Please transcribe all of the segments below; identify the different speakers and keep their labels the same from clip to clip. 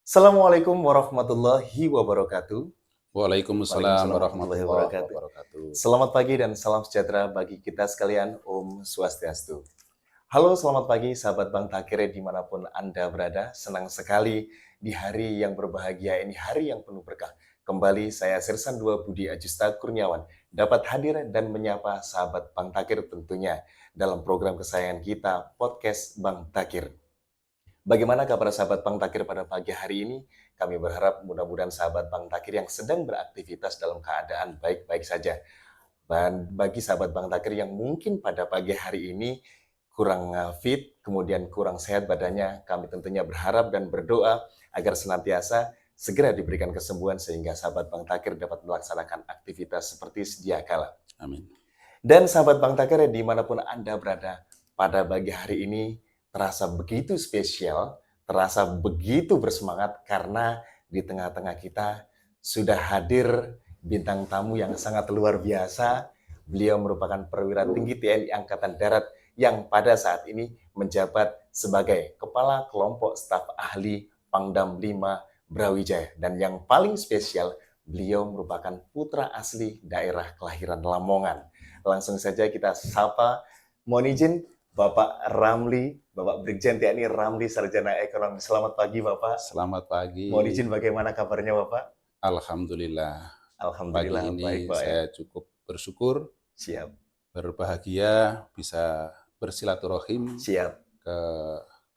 Speaker 1: Assalamualaikum warahmatullahi wabarakatuh.
Speaker 2: Waalaikumsalam
Speaker 1: Waalaikumsalam warahmatullahi
Speaker 2: warahmatullahi
Speaker 1: wabarakatuh.
Speaker 2: wabarakatuh.
Speaker 1: Selamat pagi dan salam sejahtera bagi kita sekalian. Om Swastiastu. Halo, selamat pagi sahabat Bang Takir dimanapun Anda berada. Senang sekali di hari yang berbahagia ini, hari yang penuh berkah. Kembali saya Sirsan II Budi Ajusta Kurniawan dapat hadir dan menyapa sahabat Bang Takir tentunya dalam program kesayangan kita, Podcast Bang Takir. Bagaimana kabar sahabat Bang Takir pada pagi hari ini? Kami berharap mudah-mudahan sahabat Bang Takir yang sedang beraktivitas dalam keadaan baik-baik saja. Dan bagi sahabat Bang Takir yang mungkin pada pagi hari ini kurang fit, kemudian kurang sehat badannya, kami tentunya berharap dan berdoa agar senantiasa segera diberikan kesembuhan sehingga sahabat Bang Takir dapat melaksanakan aktivitas seperti sedia kala.
Speaker 2: Amin.
Speaker 1: Dan sahabat Bang Takir dimanapun Anda berada, pada pagi hari ini terasa begitu spesial, terasa begitu bersemangat karena di tengah-tengah kita sudah hadir bintang tamu yang sangat luar biasa. Beliau merupakan perwira tinggi TNI Angkatan Darat yang pada saat ini menjabat sebagai Kepala Kelompok Staf Ahli Pangdam 5 Brawijaya. Dan yang paling spesial, beliau merupakan putra asli daerah kelahiran Lamongan. Langsung saja kita sapa, mohon izin Bapak Ramli, Bapak Brigjen TNI Ramli Sarjana Ekonomi. Selamat pagi Bapak.
Speaker 2: Selamat pagi.
Speaker 1: Mohon izin bagaimana kabarnya Bapak?
Speaker 2: Alhamdulillah.
Speaker 1: Alhamdulillah
Speaker 2: Pagi
Speaker 1: baik
Speaker 2: ini
Speaker 1: Pak ya.
Speaker 2: saya cukup bersyukur,
Speaker 1: Siap,
Speaker 2: berbahagia bisa bersilaturahim
Speaker 1: siap.
Speaker 2: ke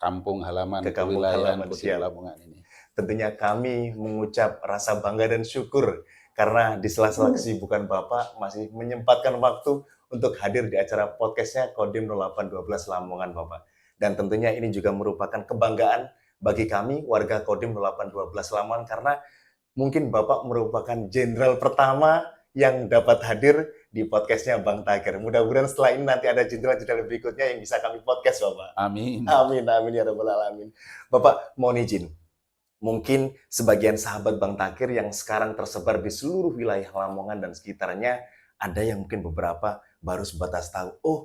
Speaker 2: kampung halaman,
Speaker 1: Ke
Speaker 2: ke
Speaker 1: kampung
Speaker 2: wilayah
Speaker 1: halaman,
Speaker 2: Kodim
Speaker 1: siap.
Speaker 2: Lamongan ini.
Speaker 1: Tentunya kami mengucap rasa bangga dan syukur karena di sela-sela kesibukan Bapak masih menyempatkan waktu untuk hadir di acara podcastnya Kodim 0812 Lamongan Bapak. Dan tentunya ini juga merupakan kebanggaan bagi kami warga Kodim 0812 Lamongan karena mungkin Bapak merupakan jenderal pertama yang dapat hadir di podcastnya Bang Takir. Mudah-mudahan setelah ini nanti ada jenderal-jenderal berikutnya yang bisa kami podcast Bapak.
Speaker 2: Amin.
Speaker 1: Amin, amin ya rabbal alamin. Bapak, mohon izin. Mungkin sebagian sahabat Bang Takir yang sekarang tersebar di seluruh wilayah Lamongan dan sekitarnya, ada yang mungkin beberapa baru sebatas tahu, oh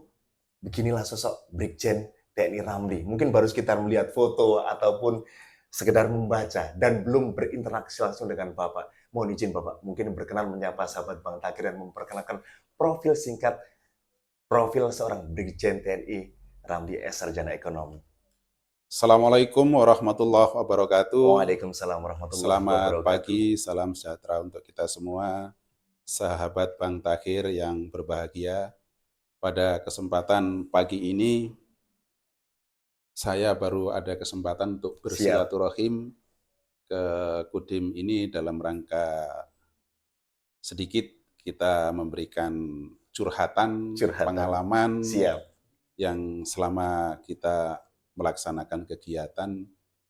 Speaker 1: beginilah sosok Brigjen TNI Ramli. Mungkin baru sekitar melihat foto ataupun sekedar membaca dan belum berinteraksi langsung dengan Bapak. Mohon izin Bapak, mungkin berkenan menyapa sahabat Bang Takir dan memperkenalkan profil singkat profil seorang Brigjen TNI Ramli S. Sarjana Ekonomi.
Speaker 2: Assalamualaikum warahmatullahi wabarakatuh.
Speaker 1: Waalaikumsalam warahmatullahi
Speaker 2: Selamat
Speaker 1: wabarakatuh.
Speaker 2: pagi, salam sejahtera untuk kita semua, sahabat Bang Takir yang berbahagia. Pada kesempatan pagi ini, saya baru ada kesempatan untuk bersilaturahim ke Kodim ini dalam rangka sedikit kita memberikan curhatan. Pengalaman yang selama kita melaksanakan kegiatan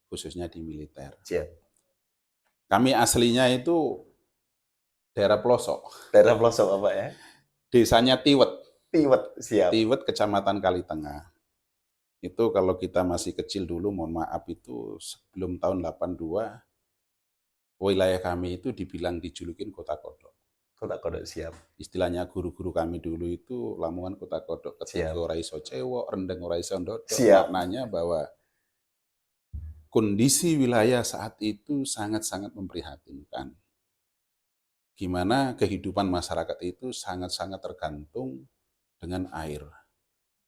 Speaker 2: khususnya di militer. Kami aslinya itu daerah pelosok.
Speaker 1: Daerah pelosok Bapak ya?
Speaker 2: Desanya Tiwet.
Speaker 1: Siap.
Speaker 2: Tiwet, Kecamatan Kalitengah. Itu kalau kita masih kecil dulu, mohon maaf itu sebelum tahun 82, wilayah kami itu dibilang dijulukin Kota Kodok.
Speaker 1: Kota Kodok, siap.
Speaker 2: Istilahnya guru-guru kami dulu itu Lamongan Kota Kodok. Ketika ora iso cewek, rendeng ora iso ndodok. Maknanya bahwa kondisi wilayah saat itu sangat-sangat memprihatinkan. Gimana kehidupan masyarakat itu sangat-sangat tergantung dengan air.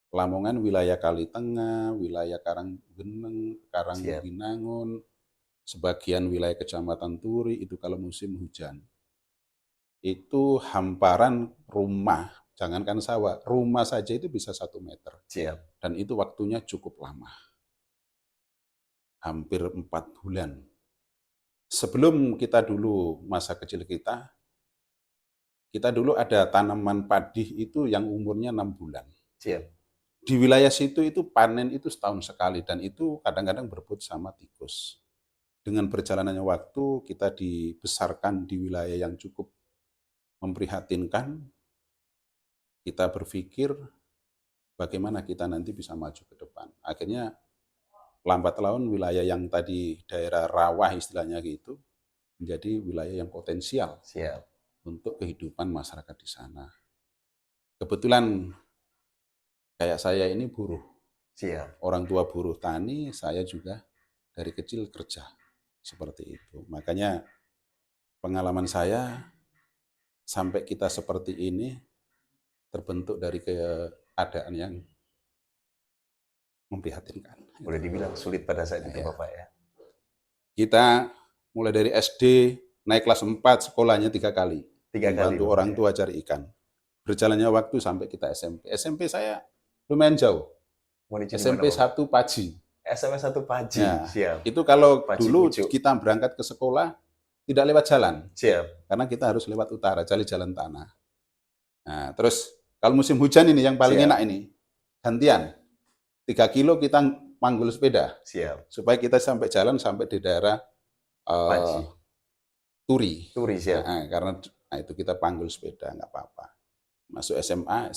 Speaker 2: Lamongan wilayah Kalitengah, wilayah Karanggeneng, Karangbinangun, sebagian wilayah Kecamatan Turi itu kalau musim hujan. Itu hamparan rumah, jangankan sawah, rumah saja itu bisa 1 meter. Dan itu waktunya cukup lama. Hampir 4 bulan. Sebelum kita dulu, masa kecil kita dulu ada tanaman padi itu yang umurnya 6 bulan. Di wilayah situ itu panen itu setahun sekali dan itu kadang-kadang berebut sama tikus. Dengan berjalannya waktu kita dibesarkan di wilayah yang cukup memprihatinkan. Kita berpikir bagaimana kita nanti bisa maju ke depan. Akhirnya lambat laun wilayah yang tadi daerah rawa istilahnya gitu menjadi wilayah yang potensial untuk kehidupan masyarakat di sana. Kebetulan kayak saya ini buruh. Orang tua buruh tani, saya juga dari kecil kerja. Seperti itu. Makanya pengalaman saya sampai kita seperti ini terbentuk dari keadaan yang memprihatinkan.
Speaker 1: Boleh dibilang sulit pada saat itu,
Speaker 2: Ya.
Speaker 1: Bapak ya.
Speaker 2: Kita mulai dari SD naik kelas 4 sekolahnya 3 kali.
Speaker 1: 3 kali.
Speaker 2: Membantu
Speaker 1: Bapak,
Speaker 2: orang
Speaker 1: ya.
Speaker 2: tua cari ikan. Berjalannya waktu sampai kita SMP. SMP saya lumayan jauh.
Speaker 1: Mau di
Speaker 2: SMP
Speaker 1: mana, Bapak?
Speaker 2: 1 Paji.
Speaker 1: SMA 1 Paji.
Speaker 2: Ya,
Speaker 1: Siap.
Speaker 2: itu kalau
Speaker 1: Paji
Speaker 2: dulu
Speaker 1: Pucuk.
Speaker 2: kita berangkat ke sekolah tidak lewat jalan.
Speaker 1: Siap.
Speaker 2: Karena kita harus lewat utara, cari jalan tanah. Nah, terus kalau musim hujan ini yang paling
Speaker 1: Siap.
Speaker 2: enak ini, gantian. 3 kilo kita panggul sepeda.
Speaker 1: Siap.
Speaker 2: Supaya kita sampai jalan sampai di daerah
Speaker 1: Paji.
Speaker 2: Turi.
Speaker 1: Turi, siap.
Speaker 2: Nah, karena itu kita panggul sepeda, nggak apa-apa. Masuk SMA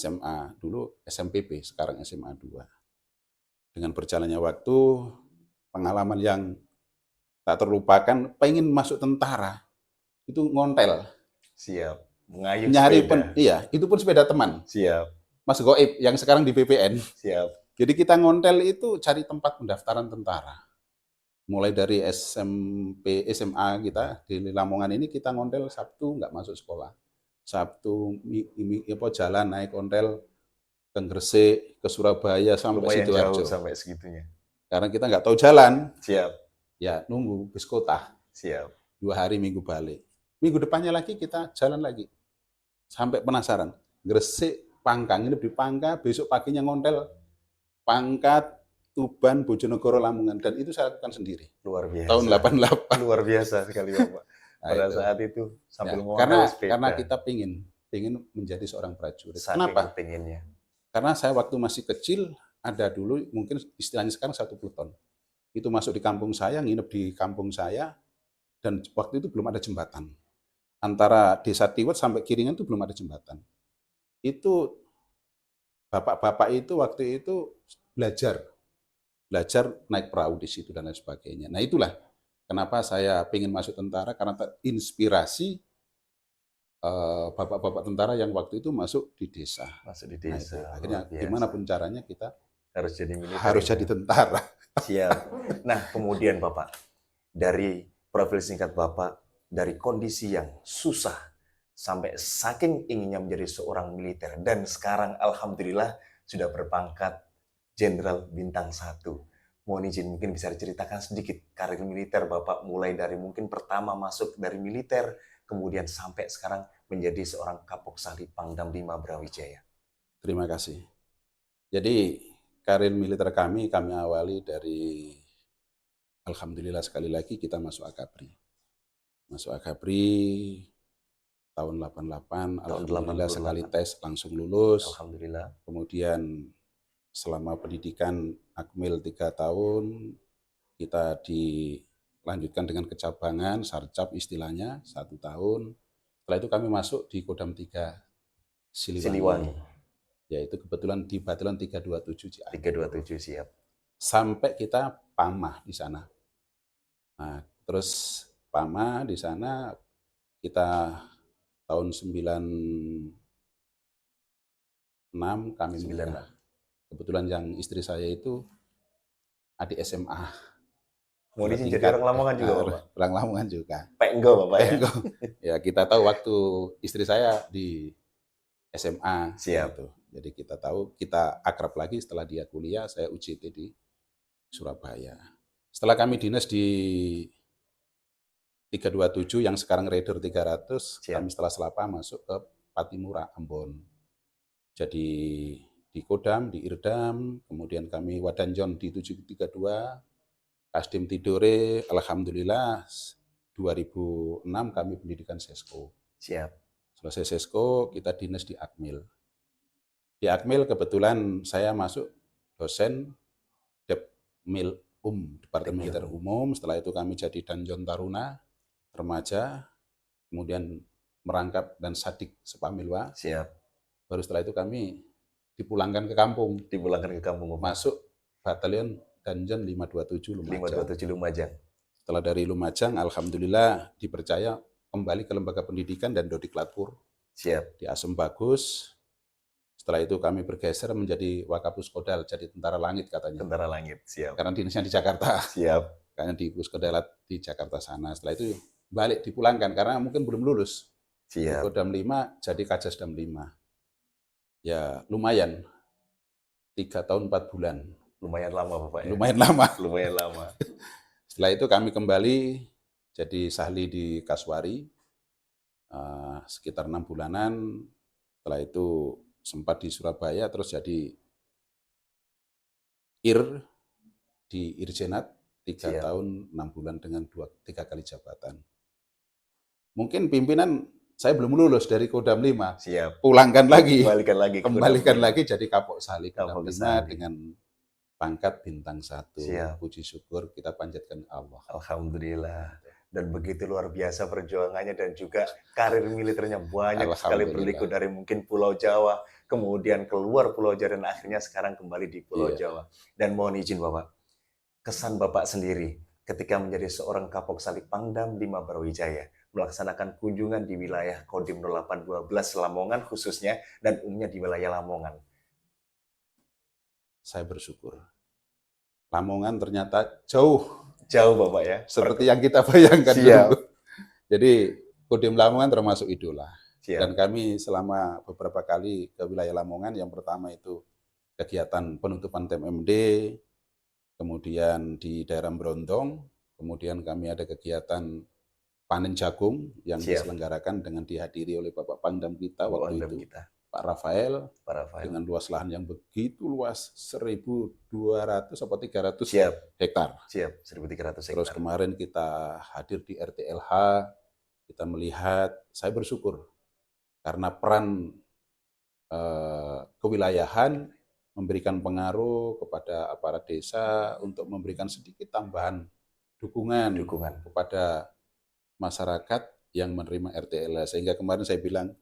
Speaker 2: dulu SMPB, sekarang SMA 2. Dengan berjalannya waktu, pengalaman yang tak terlupakan, pengen masuk tentara, itu ngontel.
Speaker 1: Siap. Mengayuh
Speaker 2: Nyari
Speaker 1: sepeda.
Speaker 2: iya, itu pun sepeda teman.
Speaker 1: Siap.
Speaker 2: Mas Goib yang sekarang di BPN.
Speaker 1: Siap.
Speaker 2: Jadi kita ngontel itu cari tempat pendaftaran tentara. Mulai dari SMP, SMA kita di Lamongan ini kita ngontel Sabtu nggak masuk sekolah. Sabtu jalan naik ontel ke Gresik, ke Surabaya sampai
Speaker 1: Lumayan
Speaker 2: Sidoarjo.
Speaker 1: jauh sampai segitunya.
Speaker 2: Karena kita nggak tahu jalan,
Speaker 1: Siap.
Speaker 2: ya nunggu bis kota.
Speaker 1: Siap.
Speaker 2: 2 hari minggu balik. Minggu depannya lagi kita jalan lagi. Sampai penasaran. Gresik, Pangkang, ini di Pangka, besok paginya ngontel Pangkat, Tuban, Bojonegoro, Lamongan. Dan itu saya lakukan sendiri.
Speaker 1: Luar biasa.
Speaker 2: Tahun 88.
Speaker 1: Luar biasa sekali, Bapak. Pada
Speaker 2: itu.
Speaker 1: saat itu sambil
Speaker 2: Ya, karena
Speaker 1: sepeda.
Speaker 2: kita pingin menjadi seorang prajurit.
Speaker 1: Saking
Speaker 2: Kenapa?
Speaker 1: pengennya.
Speaker 2: Karena saya waktu masih kecil ada dulu mungkin istilahnya sekarang 1 pluton. Itu masuk di kampung saya, nginep di kampung saya, dan waktu itu belum ada jembatan. Antara desa Tiwet sampai Kiringan itu belum ada jembatan. Itu bapak-bapak itu waktu itu belajar naik perahu di situ dan lain sebagainya. Nah itulah kenapa saya ingin masuk tentara, karena terinspirasi bapak-bapak tentara yang waktu itu masuk di desa.
Speaker 1: Masuk di
Speaker 2: Nah,
Speaker 1: desa.
Speaker 2: itu. Akhirnya
Speaker 1: Luar biasa.
Speaker 2: gimana pun caranya kita
Speaker 1: harus jadi militer.
Speaker 2: harus jadi tentara.
Speaker 1: Siap. Nah, kemudian Bapak, dari profil singkat Bapak, dari kondisi yang susah sampai saking inginnya menjadi seorang militer, dan sekarang alhamdulillah sudah berpangkat Jenderal Bintang 1. Mohon izin mungkin bisa diceritakan sedikit karir militer Bapak, mulai dari mungkin pertama masuk dari militer, kemudian sampai sekarang menjadi seorang Kapoksali Pangdam 5 Brawijaya.
Speaker 2: Terima kasih. Jadi karir militer kami awali dari, alhamdulillah sekali lagi kita masuk Akabri. Masuk Akabri tahun 88, alhamdulillah
Speaker 1: 88.
Speaker 2: sekali tes langsung lulus.
Speaker 1: Alhamdulillah.
Speaker 2: Kemudian selama pendidikan Akmil 3 tahun, kita dilanjutkan dengan kecabangan, sarcap istilahnya 1 tahun. Setelah itu kami masuk di Kodam 3 Siliwangi. Yaitu kebetulan di Batelon 327 Cianjur.
Speaker 1: 327 siap.
Speaker 2: Sampai kita pamah di sana. Nah, terus pamah di sana kita tahun 96 kami menikah. Kebetulan yang istri saya itu adik SMA.
Speaker 1: Mau di sini jadi orang Lamongan juga, Bapak?
Speaker 2: Orang Lamongan juga.
Speaker 1: Penggo, Bapak ya?
Speaker 2: Penggo. Ya, kita tahu waktu istri saya di SMA.
Speaker 1: Siap.
Speaker 2: Gitu. Jadi kita tahu, kita akrab lagi setelah dia kuliah, saya UJT di Surabaya. Setelah kami dinas di 327 yang sekarang Raider 300,
Speaker 1: Siap.
Speaker 2: kami setelah Selapa masuk ke Patimura, Ambon. Jadi di Kodam, di Irdam, kemudian kami Wadanjon di 732, Kasdim Tidore, alhamdulillah 2006 kami pendidikan Sesko.
Speaker 1: Siap.
Speaker 2: Selesai Sesko, kita dinas di Akmil. Di Akmil kebetulan saya masuk dosen Depmil Departemen Militer Umum. Setelah itu kami jadi Danjon Taruna, remaja, kemudian merangkap dan sadik Sepamilwa.
Speaker 1: Siap.
Speaker 2: Baru setelah itu kami dipulangkan ke kampung.
Speaker 1: Dipulangkan ke kampung.
Speaker 2: Masuk Batalion Danjon 527 Lumajang.
Speaker 1: 527 Lumajang.
Speaker 2: Setelah dari Lumajang, alhamdulillah dipercaya kembali ke lembaga pendidikan dan Dodiklatpur.
Speaker 1: Siap.
Speaker 2: Di Asem Bagus. Setelah itu kami bergeser menjadi Wakapus Kodal, jadi tentara langit katanya.
Speaker 1: Tentara langit, siap.
Speaker 2: Karena dinasnya di Jakarta.
Speaker 1: Siap.
Speaker 2: kakaknya di Puskodalat di Jakarta sana. Setelah itu balik dipulangkan karena mungkin belum lulus. Di
Speaker 1: Siap.
Speaker 2: Kodam 5 jadi Kajasdam 5. Ya lumayan, 3 tahun 4 bulan.
Speaker 1: Lumayan lama Bapak ya?
Speaker 2: Lumayan lama.
Speaker 1: Lumayan lama.
Speaker 2: Setelah itu kami kembali jadi Sahli di Kaswari, sekitar 6 bulanan. Setelah itu sempat di Surabaya, terus jadi IR di Irjenat 3
Speaker 1: Siap.
Speaker 2: tahun 6 bulan dengan 3 kali jabatan. Mungkin pimpinan saya belum lulus dari Kodam 5.
Speaker 1: Siap.
Speaker 2: Pulangkan lagi.
Speaker 1: Kembalikan
Speaker 2: lagi jadi Kapok Sahli Kodam
Speaker 1: Kapok
Speaker 2: 5
Speaker 1: Sahli.
Speaker 2: dengan pangkat bintang 1.
Speaker 1: Siap.
Speaker 2: Puji syukur kita panjatkan Allah.
Speaker 1: Alhamdulillah. Dan begitu luar biasa perjuangannya dan juga karir militernya banyak sekali berliku dari mungkin Pulau Jawa, kemudian keluar Pulau Jawa dan akhirnya sekarang kembali di Pulau Jawa. Dan mohon izin Bapak, kesan Bapak sendiri ketika menjadi seorang Kapok Sahli Pangdam 5 Brawijaya, melaksanakan kunjungan di wilayah Kodim 0812 Lamongan khususnya dan umumnya di wilayah Lamongan.
Speaker 2: Saya bersyukur. Lamongan ternyata jauh
Speaker 1: Bapak ya.
Speaker 2: Seperti yang kita bayangkan dulu. Jadi Kodim Lamongan termasuk idola.
Speaker 1: Siap.
Speaker 2: Dan kami selama beberapa kali ke wilayah Lamongan, yang pertama itu kegiatan penutupan TMMD, kemudian di daerah Brondong, kemudian kami ada kegiatan panen jagung yang diselenggarakan dengan dihadiri oleh Bapak Pangdam kita waktu itu. Pak Rafael, dengan luas lahan yang begitu luas, 1.200 atau 300 hektar.
Speaker 1: 1.300 hektar.
Speaker 2: Terus kemarin kita hadir di RTLH, kita melihat, saya bersyukur karena peran kewilayahan memberikan pengaruh kepada aparat desa untuk memberikan sedikit tambahan dukungan kepada masyarakat yang menerima RTLH. Sehingga kemarin saya bilang,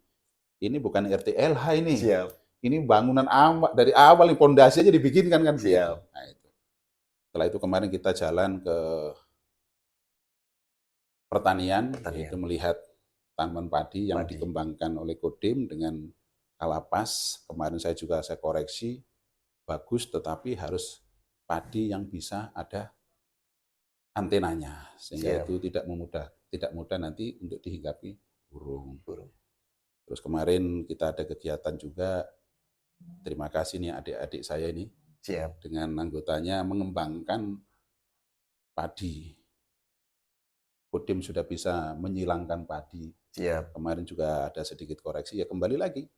Speaker 2: ini bukan RTLH ini. Ini bangunan dari awal, pondasi aja dibikinkan kan. Nah, itu. Setelah itu kemarin kita jalan ke pertanian. Itu melihat tanaman padi yang dikembangkan oleh Kodim dengan Kalapas. Kemarin saya koreksi, bagus tetapi harus padi yang bisa ada antenanya. Sehingga itu tidak mudah nanti untuk dihinggapi burung. Terus kemarin kita ada kegiatan juga, terima kasih nih adik-adik saya ini, dengan anggotanya mengembangkan padi. Kodim sudah bisa menyilangkan padi. Kemarin juga ada sedikit koreksi, ya kembali lagi.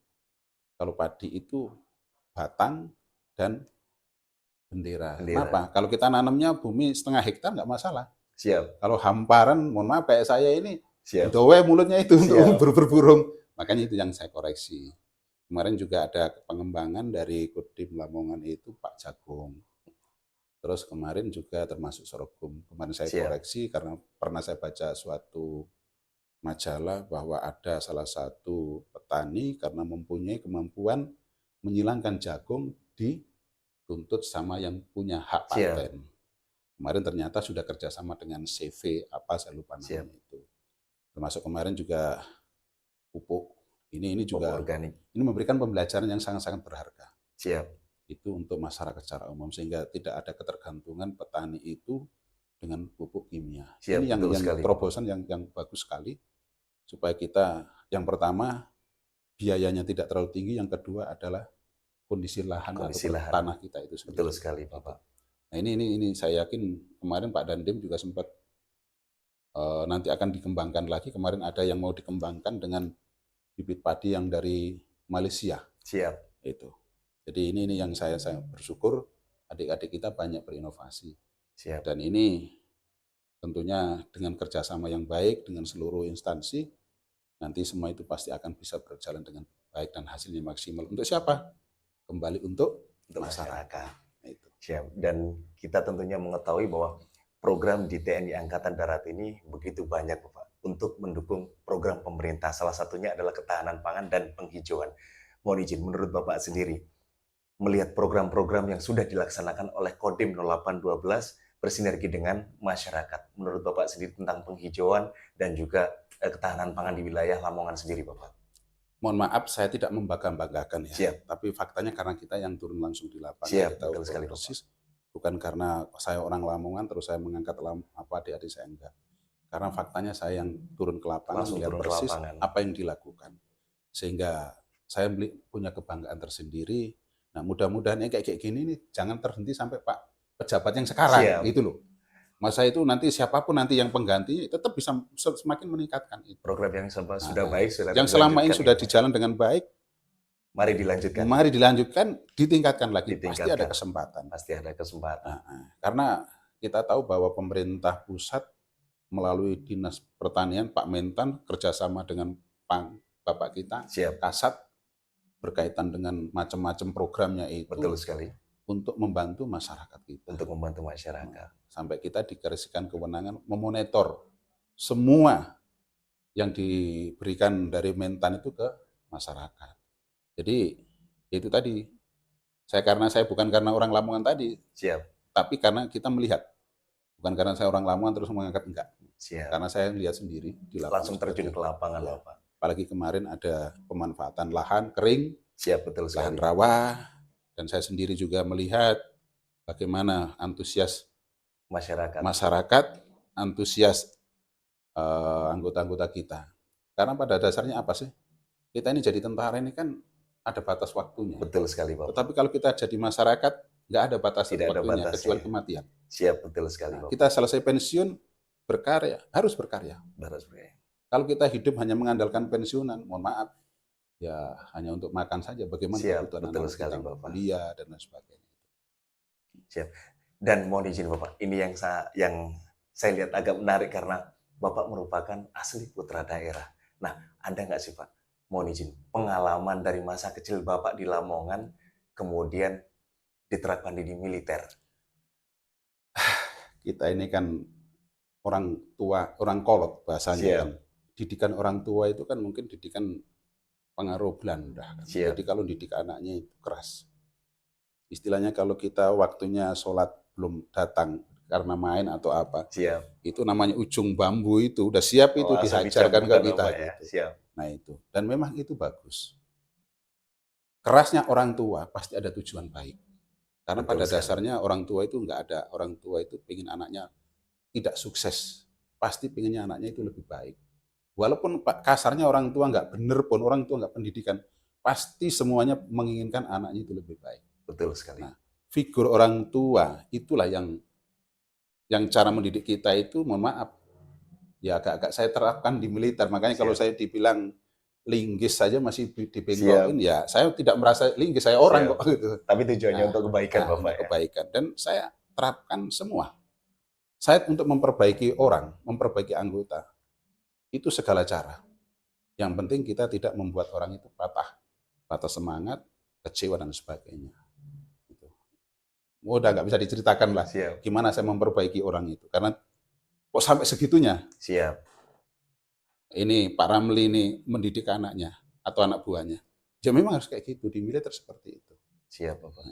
Speaker 2: Kalau padi itu batang dan bendera. Kenapa? Kalau kita nanamnya bumi 1/2 hektar nggak masalah. Kalau hamparan, mohon maaf kayak saya ini, dowe mulutnya itu untuk berburu-burung. Makanya itu yang saya koreksi. Kemarin juga ada pengembangan dari Kodim Lamongan itu Pak Jagung. Terus kemarin juga termasuk sorghum. Kemarin saya koreksi karena pernah saya baca suatu majalah bahwa ada salah satu petani karena mempunyai kemampuan menyilangkan jagung dituntut sama yang punya hak paten. Kemarin ternyata sudah kerjasama dengan CV, saya lupa namanya itu. Termasuk kemarin juga pupuk. Ini juga organik. Ini memberikan pembelajaran yang sangat-sangat berharga. Itu untuk masyarakat secara umum sehingga tidak ada ketergantungan petani itu dengan pupuk kimia. Ini yang terobosan yang bagus sekali supaya kita yang pertama biayanya tidak terlalu tinggi, yang kedua adalah kondisi lahan atau tanah kita itu sendiri.
Speaker 1: Betul sekali, Bapak.
Speaker 2: Nah, ini saya yakin kemarin Pak Dandim juga sempat nanti akan dikembangkan lagi. Kemarin ada yang mau dikembangkan dengan bibit padi yang dari Malaysia. Itu. Jadi ini yang saya bersyukur adik-adik kita banyak berinovasi. Dan ini tentunya dengan kerjasama yang baik dengan seluruh instansi, nanti semua itu pasti akan bisa berjalan dengan baik dan hasilnya maksimal. Untuk siapa? Kembali untuk masyarakat. Itu.
Speaker 1: Dan kita tentunya mengetahui bahwa program di TNI Angkatan Darat ini begitu banyak, Bapak, untuk mendukung program pemerintah. Salah satunya adalah ketahanan pangan dan penghijauan. Mohon izin, menurut Bapak sendiri, melihat program-program yang sudah dilaksanakan oleh Kodim 0812 bersinergi dengan masyarakat, menurut Bapak sendiri tentang penghijauan dan juga ketahanan pangan di wilayah Lamongan sendiri, Bapak?
Speaker 2: Mohon maaf, saya tidak membangga-banggakan ya. Tapi faktanya karena kita yang turun langsung di lapangan, kita tahu persis Bukan karena saya orang Lamongan terus saya mengangkat adik-adik saya, enggak. Karena faktanya saya yang turun ke lapangan,
Speaker 1: Langsung
Speaker 2: melihat
Speaker 1: turun ke
Speaker 2: persis
Speaker 1: lapangan.
Speaker 2: apa yang dilakukan. Sehingga saya punya kebanggaan tersendiri. Nah, mudah-mudahan yang kayak gini nih jangan terhenti sampai Pak pejabat yang sekarang,
Speaker 1: Siap.
Speaker 2: gitu loh. Masa itu nanti siapapun nanti yang pengganti tetap bisa semakin meningkatkan itu.
Speaker 1: Program yang sudah baik, sudah
Speaker 2: Yang selama ini
Speaker 1: dilanjutkan
Speaker 2: sudah
Speaker 1: gitu, Pak.
Speaker 2: dijalan dengan baik,
Speaker 1: Mari dilanjutkan.
Speaker 2: mari dilanjutkan, ditingkatkan lagi. Pasti
Speaker 1: Ditingkatkan.
Speaker 2: ada kesempatan.
Speaker 1: Pasti ada kesempatan.
Speaker 2: Karena kita tahu bahwa pemerintah pusat melalui Dinas Pertanian, Pak Mentan, kerjasama dengan Bapak kita,
Speaker 1: Siap.
Speaker 2: Kasat, berkaitan dengan macam-macam programnya itu.
Speaker 1: Betul sekali.
Speaker 2: Untuk membantu masyarakat kita.
Speaker 1: Untuk membantu masyarakat.
Speaker 2: Sampai kita dikasihkan kewenangan memonitor semua yang diberikan dari Mentan itu ke masyarakat. Jadi itu tadi, karena saya bukan karena orang Lamongan tadi,
Speaker 1: Siap.
Speaker 2: tapi karena kita melihat, bukan karena saya orang Lamongan terus mengangkat, enggak.
Speaker 1: Siap.
Speaker 2: Karena saya lihat sendiri di lapangan.
Speaker 1: Langsung terjun ke lapangan,
Speaker 2: ya.
Speaker 1: Bapak.
Speaker 2: Apalagi kemarin ada pemanfaatan lahan kering,
Speaker 1: siap, betul sekali.
Speaker 2: Lahan rawa, dan saya sendiri juga melihat bagaimana antusias masyarakat, antusias anggota-anggota kita. Karena pada dasarnya apa sih? Kita ini jadi tentara ini kan ada batas waktunya.
Speaker 1: Betul sekali, Bapak.
Speaker 2: Tetapi kalau kita jadi masyarakat, nggak ada batas waktunya, kecuali kematian.
Speaker 1: Siap, betul sekali, Bapak.
Speaker 2: Kita selesai pensiun, berkarya, harus berkarya. Kalau kita hidup hanya mengandalkan pensiunan, mohon maaf, ya hanya untuk makan saja. Bagaimana kebutuhan anak kita, kuliah dan lain sebagainya.
Speaker 1: Siap. Dan mohon izin Bapak, ini yang saya lihat agak menarik karena Bapak merupakan asli putra daerah. Nah, ada nggak sih Pak, mohon izin, pengalaman dari masa kecil Bapak di Lamongan, kemudian diterapkan di militer?
Speaker 2: Kita ini kan orang tua, orang kolot bahasanya kan. Didikan orang tua itu kan mungkin didikan pengaruh Belanda. Kan? Jadi kalau didik anaknya itu keras. Istilahnya kalau kita waktunya sholat belum datang karena main atau apa, itu namanya ujung bambu itu udah siap itu dihajarkan ke kita.
Speaker 1: Ya? Siap.
Speaker 2: Nah itu, dan memang itu bagus. Kerasnya orang tua pasti ada tujuan baik. Karena pada dasarnya orang tua itu nggak ada, orang tua itu pengen anaknya tidak sukses, pasti pengennya anaknya itu lebih baik. Walaupun kasarnya orang tua nggak bener pun, orang tua nggak pendidikan, pasti semuanya menginginkan anaknya itu lebih baik.
Speaker 1: Betul sekali.
Speaker 2: Nah, figur orang tua itulah yang cara mendidik kita itu, mohon maaf, ya agak-agak saya terapkan di militer. Makanya kalau saya dibilang linggis saja masih dibengkokin, ya saya tidak merasa linggis, saya orang kok gitu.
Speaker 1: Tapi tujuannya untuk kebaikan Bapak
Speaker 2: untuk kebaikan. Dan saya terapkan semua. Saya untuk memperbaiki orang, memperbaiki anggota, itu segala cara. Yang penting kita tidak membuat orang itu patah semangat, kecewa dan sebagainya. Udah nggak bisa diceritakan lah gimana saya memperbaiki orang itu. Karena kok sampai segitunya.
Speaker 1: Siap.
Speaker 2: Ini Pak Ramli ini mendidik anaknya atau anak buahnya. Ya memang harus kayak gitu, di militer seperti itu.
Speaker 1: Siap Bapak.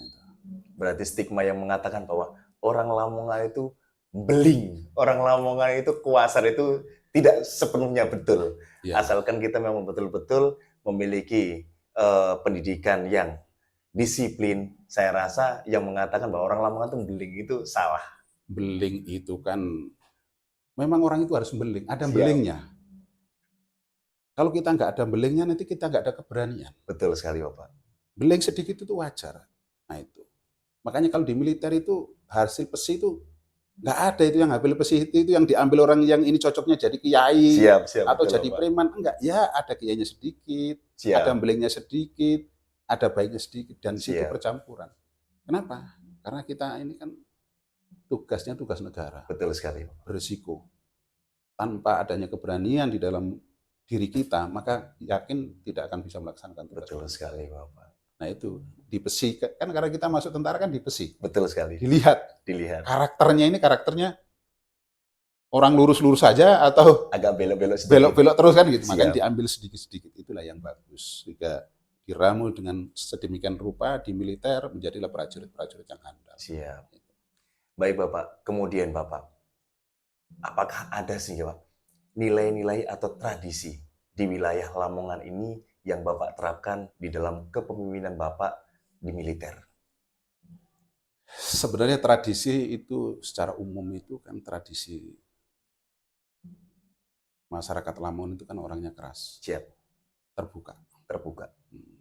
Speaker 1: Berarti stigma yang mengatakan bahwa orang Lamongan itu beling, orang Lamongan itu kuasar itu tidak sepenuhnya betul. Ya. Asalkan kita memang betul-betul memiliki pendidikan yang disiplin, saya rasa yang mengatakan bahwa orang Lamongan itu beling itu salah.
Speaker 2: Beling itu kan, memang orang itu harus beling, ada belingnya. Kalau kita nggak ada belingnya, nanti kita nggak ada keberanian.
Speaker 1: Betul sekali Bapak.
Speaker 2: Beling sedikit itu wajar. Nah itu. Makanya kalau di militer itu, hasil besi itu, nggak ada itu yang hasil besi itu yang diambil orang yang ini cocoknya jadi kiai, atau betul, jadi preman. Enggak, ya ada kiainya sedikit, ada belingnya sedikit, ada baiknya sedikit, dan situ percampuran. Kenapa? Karena kita ini kan tugasnya tugas negara.
Speaker 1: Betul sekali.
Speaker 2: Berisiko. Tanpa adanya keberanian di dalam diri kita, maka yakin tidak akan bisa melaksanakan tugas.
Speaker 1: Betul sekali Bapak.
Speaker 2: Nah itu, di besi, kan karena kita masuk tentara kan di besi.
Speaker 1: Betul sekali.
Speaker 2: Dilihat. Karakternya orang lurus-lurus saja atau
Speaker 1: agak belok-belok sedikit.
Speaker 2: Belok-belok terus kan gitu. Makanya diambil sedikit-sedikit, itulah yang bagus. Jika diramu dengan sedemikian rupa di militer, menjadilah prajurit-prajurit yang handal.
Speaker 1: Siap. Baik Bapak, kemudian Bapak, apakah ada sih Pak nilai-nilai atau tradisi di wilayah Lamongan ini yang Bapak terapkan di dalam kepemimpinan Bapak di militer?
Speaker 2: Sebenarnya tradisi itu secara umum itu kan tradisi masyarakat Lamongan itu kan orangnya keras,
Speaker 1: Siap,
Speaker 2: terbuka.
Speaker 1: terbuka.
Speaker 2: Hmm.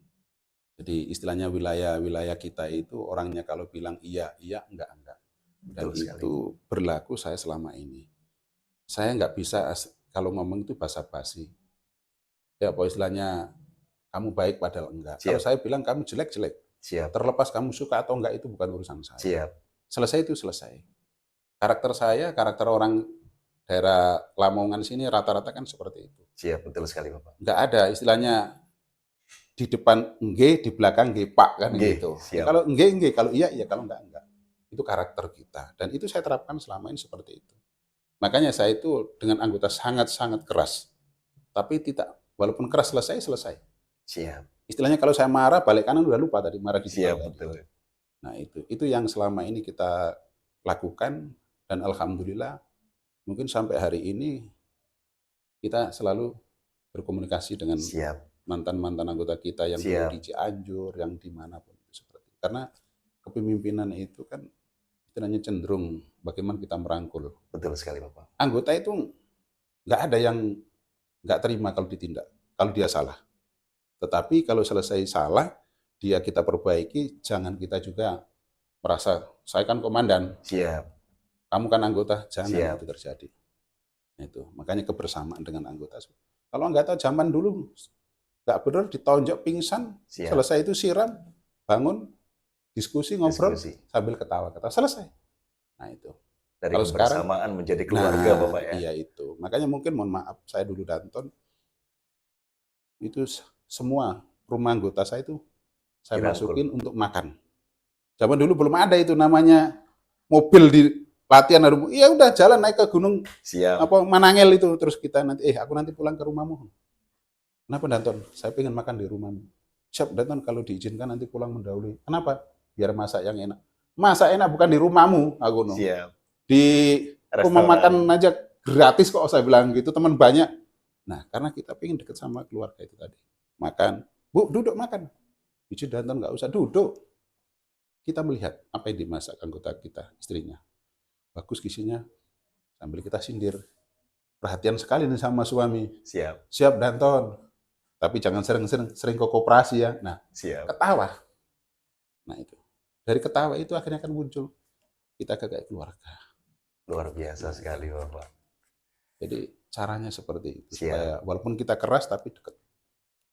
Speaker 2: Jadi istilahnya wilayah-wilayah kita itu orangnya kalau bilang iya, iya, enggak. Dan
Speaker 1: Betul sekali.
Speaker 2: itu berlaku saya selama ini. Saya nggak bisa kalau ngomong itu basa-basi. Ya, apa istilahnya kamu baik padahal enggak. Kalau
Speaker 1: Siap,
Speaker 2: saya bilang kamu jelek-jelek.
Speaker 1: siap,
Speaker 2: Terlepas kamu suka atau enggak itu bukan urusan saya.
Speaker 1: siap,
Speaker 2: Selesai itu selesai. Karakter saya, karakter orang daerah Lamongan sini rata-rata kan seperti itu.
Speaker 1: siap. Betul sekali, Bapak.
Speaker 2: Nggak ada istilahnya di depan nge, di belakang nge, pak kan
Speaker 1: Nggih,
Speaker 2: gitu. Ya,
Speaker 1: siap.
Speaker 2: kalau nge, kalau iya, iya, kalau enggak. Itu karakter kita. Dan itu saya terapkan selama ini seperti itu. Makanya saya itu dengan anggota sangat-sangat keras. Tapi tidak, walaupun keras selesai, selesai.
Speaker 1: Siap,
Speaker 2: Istilahnya kalau saya marah, balik kanan udah lupa tadi, marah di
Speaker 1: siap,
Speaker 2: depan tadi.
Speaker 1: betul.
Speaker 2: Nah itu yang selama ini kita lakukan. Dan Alhamdulillah, mungkin sampai hari ini kita selalu berkomunikasi dengan
Speaker 1: Siap,
Speaker 2: mantan-mantan anggota kita yang dulu di
Speaker 1: siap.
Speaker 2: Cianjur, yang dimanapun itu seperti itu. Karena kepemimpinan itu kan istilahnya cenderung bagaimana kita merangkul.
Speaker 1: Betul sekali, Bapak.
Speaker 2: Anggota itu nggak ada yang nggak terima kalau ditindak, kalau dia salah. Tetapi kalau selesai salah, dia kita perbaiki, jangan kita juga merasa, saya kan komandan,
Speaker 1: Siap,
Speaker 2: kamu kan anggota, jangan
Speaker 1: siap,
Speaker 2: itu terjadi. Itu, makanya kebersamaan dengan anggota. Kalau nggak tahu zaman dulu, nggak benar ditonjok pingsan,
Speaker 1: siap.
Speaker 2: selesai itu siram, bangun, diskusi, ngobrol,
Speaker 1: Diskusi.
Speaker 2: sambil ketawa-ketawa, selesai. Nah itu.
Speaker 1: Dari
Speaker 2: Kalau sekarang,
Speaker 1: kebersamaan menjadi keluarga,
Speaker 2: nah
Speaker 1: Bapak ya.
Speaker 2: iya itu. Makanya mungkin mohon maaf, saya dulu Danton, itu semua rumah anggota saya itu saya
Speaker 1: Dirangkul.
Speaker 2: masukin untuk makan. Zaman dulu belum ada itu namanya mobil di latihan harus, iya udah jalan naik ke gunung
Speaker 1: Siap,
Speaker 2: apa Manangel itu terus kita nanti aku nanti pulang ke rumahmu. Kenapa Danton? Saya pengen makan di rumahmu. Siap Danton kalau diizinkan nanti pulang mendahului. Kenapa? Biar masak yang enak. Masak enak bukan di rumahmu, aku no.
Speaker 1: siap.
Speaker 2: Di rumah
Speaker 1: Restoran.
Speaker 2: makan aja gratis kok saya bilang gitu, teman banyak. Nah, karena kita pengen deket sama keluarga itu tadi. Makan, Bu, duduk makan. Biji Danton nggak usah duduk. Kita melihat apa yang dimasak anggota kita, istrinya. Bagus gizinya, sambil kita sindir. Perhatian sekali nih sama suami.
Speaker 1: Siap,
Speaker 2: Siap Danton, tapi jangan sering ke koperasi ya. Nah,
Speaker 1: siap.
Speaker 2: ketawa. Nah itu. Dari ketawa itu akhirnya kan muncul kita kayak keluarga.
Speaker 1: Luar biasa sekali, Bapak.
Speaker 2: Jadi caranya seperti itu.
Speaker 1: Siap.
Speaker 2: Supaya walaupun kita keras tapi dekat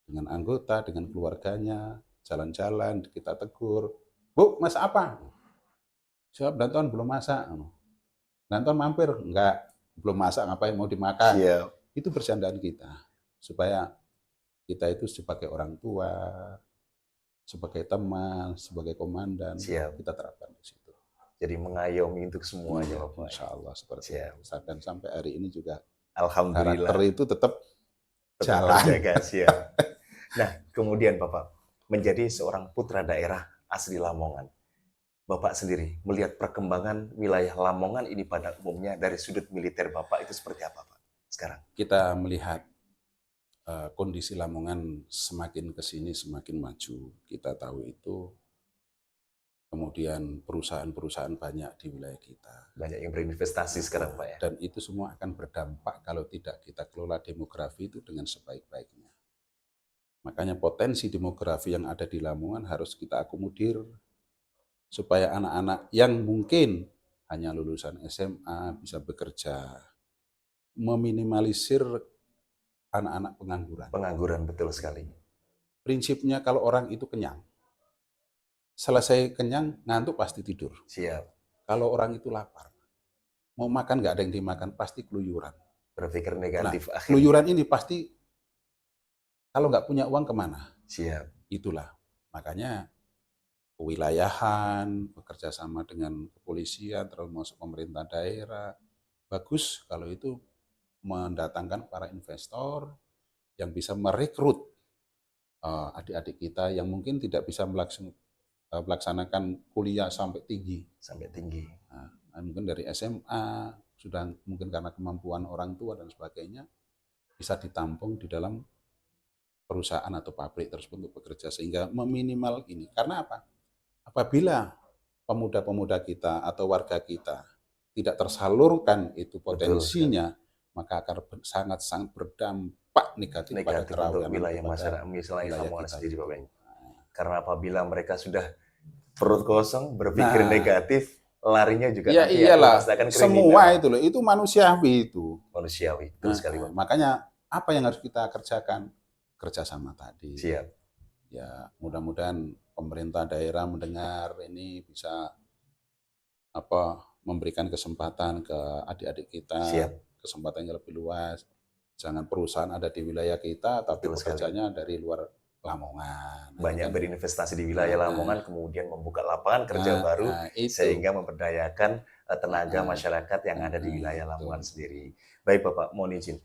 Speaker 2: dengan anggota, dengan keluarganya, jalan-jalan, kita tegur. Bu, masak apa? Siap, Danton belum masak. Danton mampir, enggak, belum masak, ngapain mau dimakan.
Speaker 1: Siap,
Speaker 2: Itu bercandaan kita. Supaya kita itu sebagai orang tua, sebagai teman, sebagai komandan,
Speaker 1: siap.
Speaker 2: kita terapkan di situ.
Speaker 1: Jadi mengayomi untuk semuanya,
Speaker 2: Iya,
Speaker 1: Bapak.
Speaker 2: Insya Allah seperti
Speaker 1: Siap.
Speaker 2: itu. Dan sampai hari ini juga
Speaker 1: Alhamdulillah.
Speaker 2: karakter itu tetap
Speaker 1: Tetap
Speaker 2: jalan.
Speaker 1: terjaga, siap. Nah, kemudian Bapak menjadi seorang putra daerah asli Lamongan. Bapak sendiri melihat perkembangan wilayah Lamongan ini pada umumnya dari sudut militer Bapak itu seperti apa, Pak? Sekarang.
Speaker 2: Kita melihat kondisi Lamongan semakin ke sini semakin maju. Kita tahu itu. Kemudian perusahaan-perusahaan banyak di wilayah kita.
Speaker 1: Banyak yang berinvestasi sekarang, Pak ya.
Speaker 2: Dan itu semua akan berdampak kalau tidak kita kelola demografi itu dengan sebaik-baiknya. Makanya potensi demografi yang ada di Lamongan harus kita akomodir supaya anak-anak yang mungkin hanya lulusan SMA bisa bekerja, meminimalisir anak-anak pengangguran.
Speaker 1: Pengangguran, betul sekali.
Speaker 2: Prinsipnya kalau orang itu kenyang, selesai kenyang, ngantuk pasti tidur.
Speaker 1: Siap.
Speaker 2: Kalau orang itu lapar, mau makan nggak ada yang dimakan, pasti keluyuran.
Speaker 1: Berpikir
Speaker 2: Nah,
Speaker 1: negatif akhirnya.
Speaker 2: keluyuran ini pasti kalau nggak punya uang kemana?
Speaker 1: Siap.
Speaker 2: Itulah. Makanya kewilayahan, bekerja sama dengan kepolisian, termasuk pemerintah daerah, bagus kalau itu mendatangkan para investor yang bisa merekrut adik-adik kita yang mungkin tidak bisa melaksanakan kuliah sampai tinggi.
Speaker 1: Sampai tinggi.
Speaker 2: Nah, mungkin dari SMA, sudah mungkin karena kemampuan orang tua dan sebagainya, bisa ditampung di dalam perusahaan atau pabrik tersebut untuk bekerja sehingga meminimal ini. Karena apa? Apabila pemuda-pemuda kita atau warga kita tidak tersalurkan itu potensinya, maka akan sangat-sangat berdampak negatif pada
Speaker 1: Negatif untuk
Speaker 2: kerawanan
Speaker 1: wilayah
Speaker 2: kepada
Speaker 1: masyarakat, misalnya
Speaker 2: wilayah
Speaker 1: Lamongan
Speaker 2: kita
Speaker 1: sendiri
Speaker 2: itu.
Speaker 1: Bapak. Karena apabila mereka sudah perut kosong, berpikir
Speaker 2: Nah,
Speaker 1: negatif, larinya juga
Speaker 2: ya
Speaker 1: nanti
Speaker 2: iyalah,
Speaker 1: pasti akan
Speaker 2: semua
Speaker 1: kriminal.
Speaker 2: itu loh, itu manusiawi itu.
Speaker 1: Manusiawi, betul sekali Bapak.
Speaker 2: Makanya apa yang harus kita kerjakan? Kerjasama tadi.
Speaker 1: Siap.
Speaker 2: Ya, mudah-mudahan pemerintah daerah mendengar ini bisa memberikan kesempatan ke adik-adik kita,
Speaker 1: Siap.
Speaker 2: kesempatan yang lebih luas. Jangan perusahaan ada di wilayah kita, tapi
Speaker 1: Betul sekali.
Speaker 2: pekerjaannya dari luar Lamongan.
Speaker 1: Banyak berinvestasi di wilayah Lamongan, kemudian membuka lapangan kerja baru,
Speaker 2: itu.
Speaker 1: sehingga memberdayakan tenaga masyarakat yang ada di wilayah Lamongan sendiri. Baik Bapak, mohon izin.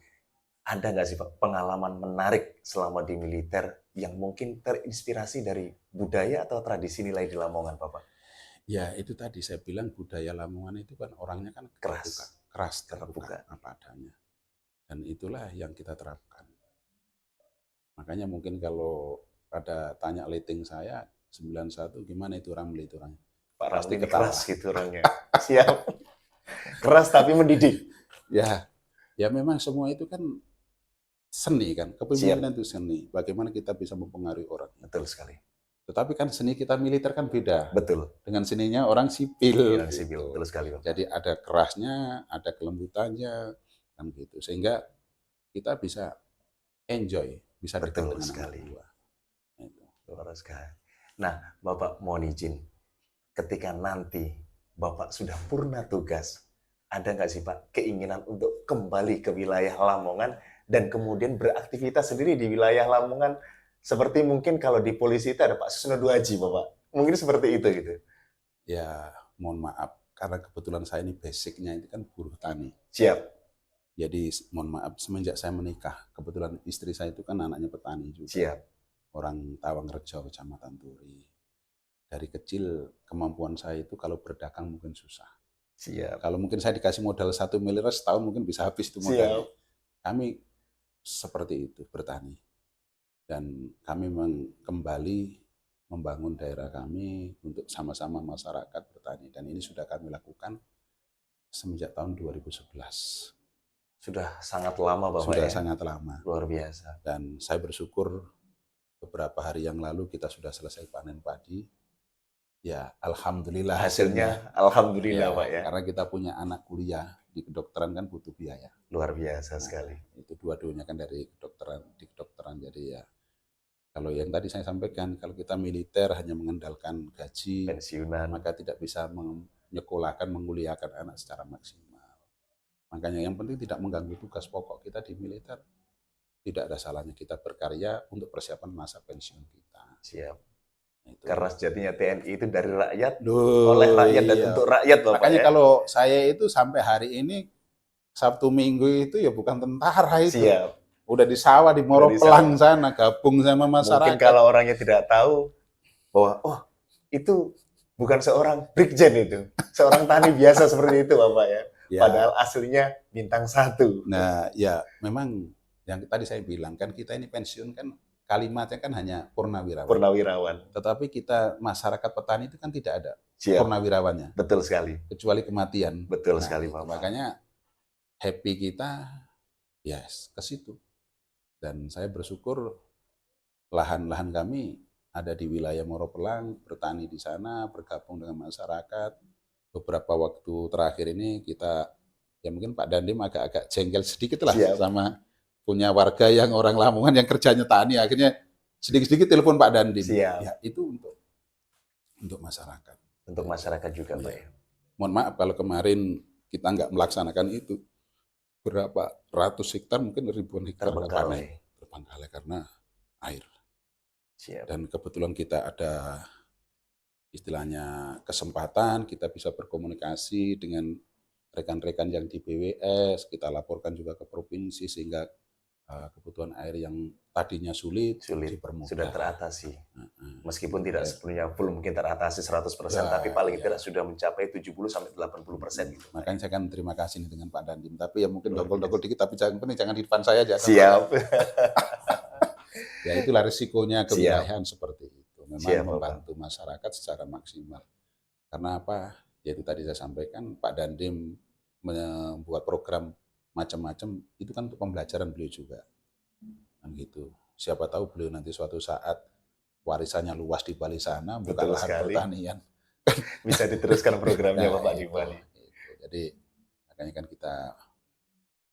Speaker 1: Ada nggak sih Pak pengalaman menarik selama di militer yang mungkin terinspirasi dari budaya atau tradisi nilai di Lamongan Bapak?
Speaker 2: Ya itu tadi saya bilang budaya Lamongan itu kan orangnya kan keras, terbuka apa adanya. Dan itulah yang kita terapkan. Makanya mungkin kalau ada tanya rating saya 91, gimana itu Ramli itu orangnya?
Speaker 1: Pak
Speaker 2: Pasti
Speaker 1: Ramli
Speaker 2: ketawa.
Speaker 1: keras gitu orangnya. Siap. Keras tapi mendidik.
Speaker 2: Ya memang semua itu kan seni kan, kepemimpinan itu seni. Bagaimana kita bisa mempengaruhi orang.
Speaker 1: Betul sekali.
Speaker 2: Tetapi kan seni kita militer kan beda.
Speaker 1: Betul.
Speaker 2: Dengan seninya orang sipil.
Speaker 1: Orang sipil, betul sekali Bapak.
Speaker 2: Jadi ada kerasnya, ada kelembutannya, kan gitu. Sehingga kita bisa enjoy, bisa dekat dengan
Speaker 1: sekali.
Speaker 2: Luar
Speaker 1: sekali. Nah, Bapak mohon izin, ketika nanti Bapak sudah purna tugas, ada nggak sih Pak keinginan untuk kembali ke wilayah Lamongan dan kemudian beraktivitas sendiri di wilayah Lamongan, seperti mungkin kalau di polisi itu ada Pak Susno Duaji, Bapak. Mungkin seperti itu gitu.
Speaker 2: Ya, mohon maaf karena kebetulan saya ini basicnya itu kan buruh tani.
Speaker 1: Siap.
Speaker 2: Jadi mohon maaf semenjak saya menikah, kebetulan istri saya itu kan anaknya petani juga.
Speaker 1: Siap.
Speaker 2: Orang Tawangrejo, Kecamatan Turi. Dari kecil kemampuan saya itu kalau berdagang mungkin susah.
Speaker 1: Siap.
Speaker 2: Kalau mungkin saya dikasih modal 1 miliar setahun mungkin bisa habis itu modalnya. Kami seperti itu bertani. Dan kami kembali membangun daerah kami untuk sama-sama masyarakat bertani. Dan ini sudah kami lakukan semenjak tahun 2011.
Speaker 1: Sudah sangat lama Bapak
Speaker 2: Sudah
Speaker 1: ya?
Speaker 2: sangat lama.
Speaker 1: Luar biasa.
Speaker 2: Dan saya bersyukur beberapa hari yang lalu kita sudah selesai panen padi. Ya, alhamdulillah
Speaker 1: hasilnya. Alhamdulillah
Speaker 2: ya,
Speaker 1: Pak ya.
Speaker 2: Karena kita punya anak kuliah di kedokteran kan butuh biaya.
Speaker 1: Luar biasa sekali.
Speaker 2: Itu dua-duanya kan dari kedokteran. Jadi ya, kalau yang tadi saya sampaikan, kalau kita militer hanya mengandalkan gaji,
Speaker 1: pensiunan,
Speaker 2: maka tidak bisa menyekolahkan, menguliakan anak secara maksimal. Makanya yang penting tidak mengganggu tugas pokok kita di militer. Tidak ada salahnya kita berkarya untuk persiapan masa pensiun kita.
Speaker 1: Siap. Itu. Karena sejatinya TNI itu dari rakyat,
Speaker 2: Duh,
Speaker 1: oleh rakyat dan untuk rakyat Bapak.
Speaker 2: Makanya
Speaker 1: ya?
Speaker 2: kalau saya itu sampai hari ini Sabtu Minggu itu ya bukan tentara itu.
Speaker 1: Siap.
Speaker 2: Udah di sawah di Moropelang sana gabung sama masyarakat.
Speaker 1: Mungkin kalau orangnya tidak tahu bahwa itu bukan seorang brigjen itu, seorang tani biasa seperti itu Bapak ya. Padahal aslinya bintang 1.
Speaker 2: Nah, ya memang yang tadi saya bilang kan kita ini pensiun kan kalimatnya kan hanya purnawirawan.
Speaker 1: Purnawirawan.
Speaker 2: Tetapi kita masyarakat petani itu kan tidak ada purnawirawannya.
Speaker 1: Betul sekali.
Speaker 2: Kecuali kematian.
Speaker 1: Betul sekali Bapak.
Speaker 2: Makanya happy kita ke situ. Dan saya bersyukur lahan-lahan kami ada di wilayah Moropelang, bertani di sana, bergabung dengan masyarakat. Beberapa waktu terakhir ini kita, ya mungkin Pak Dandim agak-agak jengkel sedikit lah sama punya warga yang orang Lamongan yang kerjanya tani, akhirnya sedikit-sedikit telepon Pak Dandim. Ya itu untuk masyarakat.
Speaker 1: Untuk masyarakat juga Pak ya.
Speaker 2: Mohon maaf kalau kemarin kita nggak melaksanakan itu. Berapa ratus hektar, mungkin ribuan hektar terbengkalai karena air. Dan kebetulan kita ada istilahnya kesempatan, kita bisa berkomunikasi dengan rekan-rekan yang di BWS, kita laporkan juga ke provinsi sehingga kebutuhan air yang tadinya sulit dipermudah.
Speaker 1: Sudah teratasi. Meskipun tidak sepenuhnya full mungkin teratasi 100%, tapi paling tidak sudah mencapai 70-80% gitu.
Speaker 2: Makanya saya kan terima kasih nih dengan Pak Dandim. Tapi ya mungkin dogol-dogol dikit, tapi jangan di depan saya aja.
Speaker 1: Siap.
Speaker 2: Ya itulah risikonya kewilayahan seperti itu. Memang membantu masyarakat secara maksimal. Karena apa? Yaitu tadi saya sampaikan, Pak Dandim membuat program macam-macam, itu kan untuk pembelajaran beliau juga. Kan gitu. Siapa tahu beliau nanti suatu saat warisannya luas di Bali sana, buka
Speaker 1: Betul
Speaker 2: lahan
Speaker 1: sekali.
Speaker 2: pertanian.
Speaker 1: Bisa diteruskan programnya
Speaker 2: Nah,
Speaker 1: Bapak di
Speaker 2: itu,
Speaker 1: Bali.
Speaker 2: itu. Jadi makanya kan kita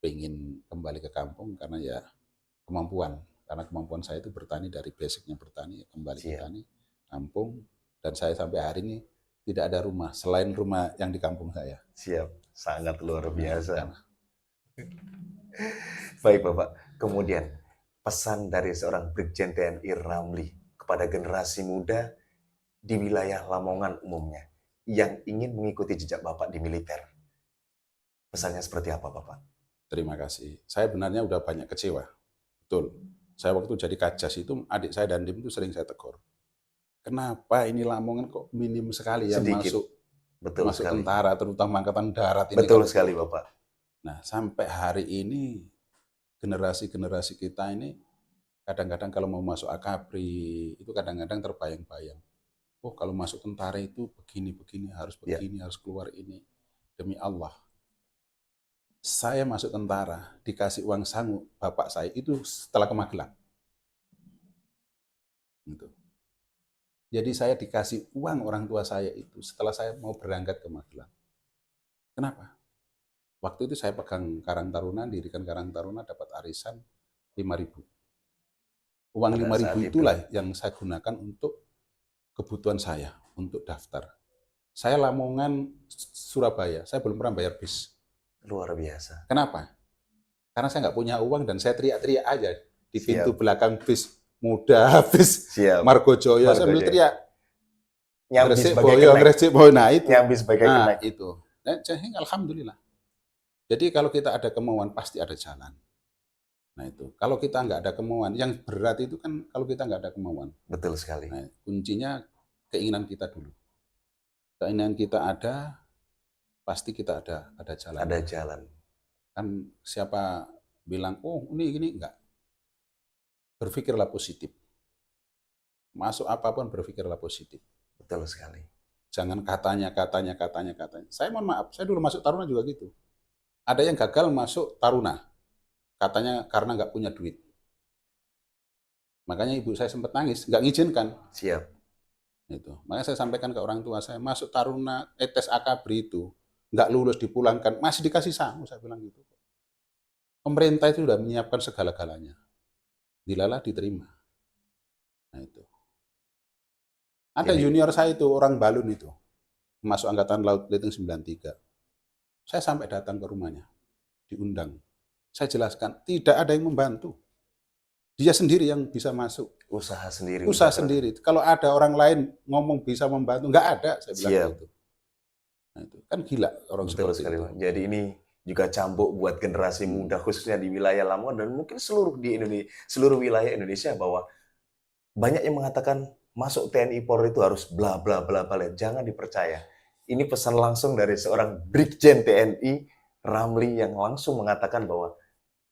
Speaker 2: pengen kembali ke kampung karena ya kemampuan. Karena kemampuan saya itu bertani, dari basicnya bertani, kembali ke
Speaker 1: Siap.
Speaker 2: tani, kampung. Dan saya sampai hari ini tidak ada rumah selain rumah yang di kampung saya.
Speaker 1: Siap, sangat luar
Speaker 2: Nah,
Speaker 1: biasa.
Speaker 2: karena
Speaker 1: Baik Bapak, kemudian pesan dari seorang Brigjen TNI Ramli kepada generasi muda di wilayah Lamongan umumnya yang ingin mengikuti jejak Bapak di militer. Pesannya seperti apa Bapak?
Speaker 2: terima kasih. Saya benarnya udah banyak kecewa. Betul. Saya waktu jadi Kajas itu, adik saya dan Dim itu sering saya tegur. Kenapa ini Lamongan kok minim sekali yang
Speaker 1: Sedikit.
Speaker 2: masuk
Speaker 1: Betul
Speaker 2: masuk
Speaker 1: sekali.
Speaker 2: tentara, terutama Angkatan Darat ini.
Speaker 1: Betul
Speaker 2: kan.
Speaker 1: sekali Bapak.
Speaker 2: Nah, sampai hari ini generasi-generasi kita ini kadang-kadang kalau mau masuk akabri itu kadang-kadang terbayang-bayang. Oh, kalau masuk tentara itu begini-begini, harus
Speaker 1: Ya.
Speaker 2: begini, harus keluar ini. Demi Allah. Saya masuk tentara, dikasih uang sangu bapak saya itu setelah ke Magelang. Gitu. Jadi saya dikasih uang orang tua saya itu setelah saya mau berangkat ke Magelang. Kenapa? Waktu itu saya pegang Karang Taruna, dirikan Karang Taruna, dapat arisan 5.000. Uang
Speaker 1: Pada
Speaker 2: 5.000
Speaker 1: saat itu.
Speaker 2: itulah yang saya gunakan untuk kebutuhan saya, untuk daftar. Saya Lamongan, Surabaya, saya belum pernah bayar bis.
Speaker 1: Luar biasa.
Speaker 2: Kenapa? Karena saya nggak punya uang dan saya teriak-teriak aja di
Speaker 1: Siap.
Speaker 2: pintu belakang bis Muda, bis
Speaker 1: Siap.
Speaker 2: Margojoyo, sambil
Speaker 1: Margojoyo.
Speaker 2: teriak.
Speaker 1: Nyambi
Speaker 2: Gresik
Speaker 1: sebagai
Speaker 2: Boyo,
Speaker 1: kenek.
Speaker 2: Gresik Boyo, nah itu.
Speaker 1: Nyambi sebagai
Speaker 2: Nah
Speaker 1: kenek.
Speaker 2: itu. Nah, jadi alhamdulillah. Jadi kalau kita ada kemauan pasti ada jalan. Nah itu. Kalau kita nggak ada kemauan, yang berat itu kan kalau kita nggak ada kemauan.
Speaker 1: Betul sekali.
Speaker 2: Nah, kuncinya keinginan kita dulu. Keinginan kita ada, pasti kita ada jalan.
Speaker 1: Ada jalan.
Speaker 2: Kan siapa bilang, oh ini enggak. Berpikirlah positif. Masuk apapun berpikirlah positif.
Speaker 1: Betul sekali.
Speaker 2: Jangan katanya. Saya mohon maaf, saya dulu masuk Taruna juga gitu. Ada yang gagal masuk Taruna, katanya karena nggak punya duit. Makanya ibu saya sempat nangis, nggak ngizinkan.
Speaker 1: Siap.
Speaker 2: Itu. Makanya saya sampaikan ke orang tua saya, masuk Taruna, tes akabri itu, nggak lulus dipulangkan, masih dikasih sangu, saya bilang gitu. Pemerintah itu sudah menyiapkan segala-galanya. Dilalah diterima. Nah itu. Ada
Speaker 1: Jadi,
Speaker 2: junior saya itu, orang Balun itu, masuk Angkatan Laut Belitung 93. Saya sampai datang ke rumahnya, diundang. Saya jelaskan, tidak ada yang membantu. Dia sendiri yang bisa masuk.
Speaker 1: usaha sendiri.
Speaker 2: Usaha
Speaker 1: Betul.
Speaker 2: sendiri. Kalau ada orang lain ngomong bisa membantu, nggak ada, saya bilang
Speaker 1: Siap.
Speaker 2: gitu. Nah, itu kan gila orang
Speaker 1: Betul
Speaker 2: seperti
Speaker 1: sekali
Speaker 2: itu.
Speaker 1: Pak. Jadi ini juga cambuk buat generasi muda khususnya di wilayah Lamongan dan mungkin seluruh di Indonesia, seluruh wilayah Indonesia bahwa banyak yang mengatakan masuk TNI Polri itu harus bla bla bla bla. Jangan dipercaya. Ini pesan langsung dari seorang Brigjen TNI Ramli yang langsung mengatakan bahwa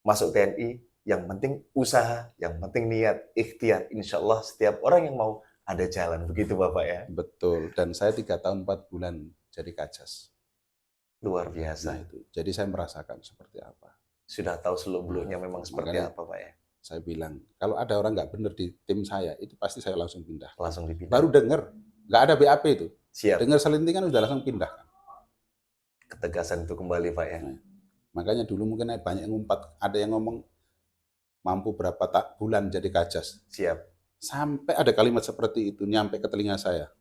Speaker 1: masuk TNI yang penting usaha, yang penting niat, ikhtiar. Insya Allah setiap orang yang mau ada jalan. Begitu Bapak ya.
Speaker 2: Betul. Dan saya 3 tahun 4 bulan jadi Kajas.
Speaker 1: Luar biasa.
Speaker 2: Nah, itu. Jadi saya merasakan seperti apa.
Speaker 1: Sudah tahu seluk-beluknya memang seperti
Speaker 2: Makanya
Speaker 1: apa Pak ya.
Speaker 2: saya bilang, kalau ada orang nggak benar di tim saya, itu pasti saya langsung pindah.
Speaker 1: Langsung dipindah.
Speaker 2: Baru dengar, nggak ada BAP itu.
Speaker 1: Siap.
Speaker 2: Dengar selintingan udah langsung pindah.
Speaker 1: Ketegasan itu kembali Pak ya.
Speaker 2: Nah, makanya dulu mungkin banyak yang ngumpat, ada yang ngomong mampu berapa bulan jadi Kajas.
Speaker 1: Siap.
Speaker 2: Sampai ada kalimat seperti itu nyampe ke telinga saya.